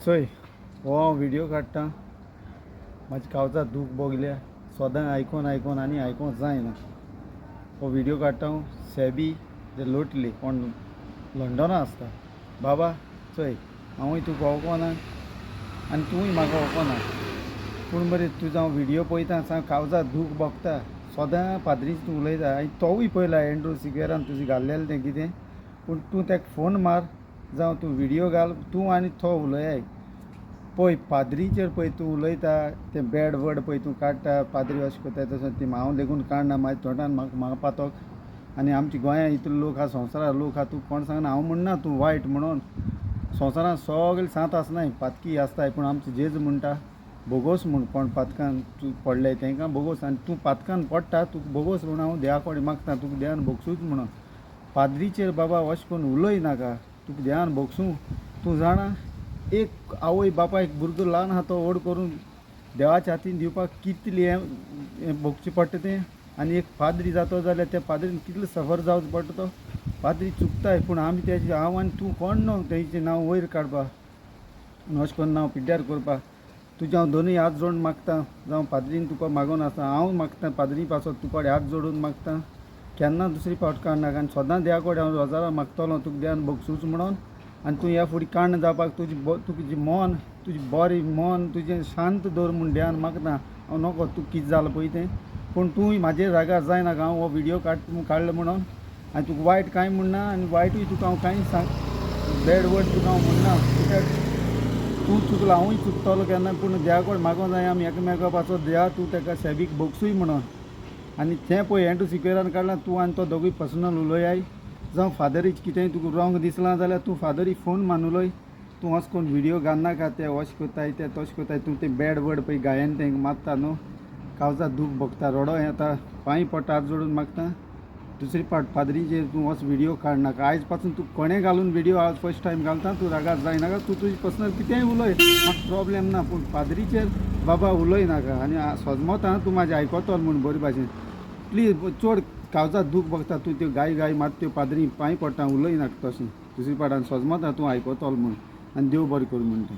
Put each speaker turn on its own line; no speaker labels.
चोय हो हांव व्हिडियो काडटा म्हाज्या काळजात दूख भोगल्या सदां आयकोन आयकोन आनी आयकोंक जायना. हो व्हिडियो काडटा हांव सेबी जे लोटले कोण लंडना आसता. बाबा चोय हांवूय तुका वळखना आनी तूंय म्हाका वळखना, पूण मरे तुजो हांव व्हिडियो पळयता सांग काळजात दूख भोगता. सदां पाद्रीच तूं उलयता आनी तोवूय पळयला एंड्रू सिक्वेरान तुजें घाल्लेलें तें कितें, पूण तूं ताका फोन मार जावं तूं व्हिडियो घाल, तूं आनी तो उलयाय. पळय पाद्रीचेर पळय तूं उलयता तें बॅड वर्ड पळय तूं काडटा, पाद्री अशें कोताय तशें ती हांव लेगून काडना म्हाज्या तोंडान म्हाका पातोक. आनी आमच्या गोंयांत इतले लोक आहा, संवसारांत लोक आहा, तूं कोण सांगना. हांव म्हणना तूं वायट म्हणून, संवसारांत सगळे सांत आसनाय पातकी आसताय, पूण आमचो जेज म्हणटा बोगोस म्हूण. कोण पातकान तूं पडले तांकां बोगोस, आनी तूं पातकान पडटा तुका बोगोस म्हणून हांव देवा कडेन मागता तुका देवान बोगसूच म्हणून. पाद्रीचेर बाबा अशें करून उलय नाका, तुका देवान बोगसूं. तूं जाणा एक आवय बापायक भुरगो ल्हान आहा तो व्हड करून देवाच्या हातीन दिवपाक कितलें हें भोगचें पडटा तें. आनी एक पाद्री जातो जाल्यार त्या पाद्रीन कितलो सफर जावचो पडटा तो. पाद्री चुकताय पूण आमी तेजें हांव आनी तूं कोण न्हू तेंचें नांव वयर काडपा, अशें करून नांव पिड्ड्यार करपा. तुजें हांव दोनूय हात जोडून मागता, जावं पाद्रीन तुका मागून आसा हांव मागता पाद्री पासत तुका कडेन हात जोडून मागता. केन्ना दुसरी फावट काडनाका आनी सदां देवा कडेन हांव रोजारां मागतलों तुका देवान बोगसूच म्हणून. आनी तूं ह्या फुडें काण्ण जावपाक तुजें मन, तुजें बरें मन तुजें शांत दवर म्हूण देवान मागता. हांव नोको तुका कितें जालां पळय तें, पूण तूंय म्हाजेर रागार जायनाका. हांव हो व्हिडियो काडलो म्हणून आनी तुका वायट कांय म्हणना, आनी वायटूय तुका हांव कांय सांग बॅड वर्ड तुका हांव म्हणना. कित्याक तूं चुकलो हांवूय चुकतलो केन्ना, पूण देवा कडेन मागों जाय आमी एकामेका पासो देवा तूं ताका सेबीक बोगसूय म्हणून. आनी तें पळय एंड्रू सिक्वेरान काडलां तूं आनी तो दोगूय पर्सनल उलयाय. जावं फादरीच कितेंय तुका रॉंग दिसलां जाल्यार तूं फादरीक फोन मान उलय. तूं अशें करून व्हिडियो घालनाका ते अशें कोताय ते तशें कोताय. तूं तें बॅड वर्ड पळय गायन तेंकां मारता न्हू, काळजात दूख भोगता, रडो येता, पांय पडटा हात जोडून मागता. दुसरी फावट पाद्रीचेर तूं असो व्हिडियो काडनाका. आयज पासून तूं कोणें घालून व्हिडियो आज फर्स्ट टायम घालता तूं रागार जायनाका. तूं तुजी पर्सनल कितेंय उलय, म्हाका प्रॉब्लेम ना, पूण पाद्रीचेर बाबा उलय नाका. आनी सोजमोता तूं म्हाजें आयकोतलो म्हूण बरे भाशेन. प्लीज चड काळजात दूख भोगता तूं त्यो गाय मात त्यो पाद्री पांय पडटा उलय नाका तशें. दुसरी फावट आनी सोजमोता तूं आयकोतलो म्हूण, आनी देव बरें करूं म्हणटा.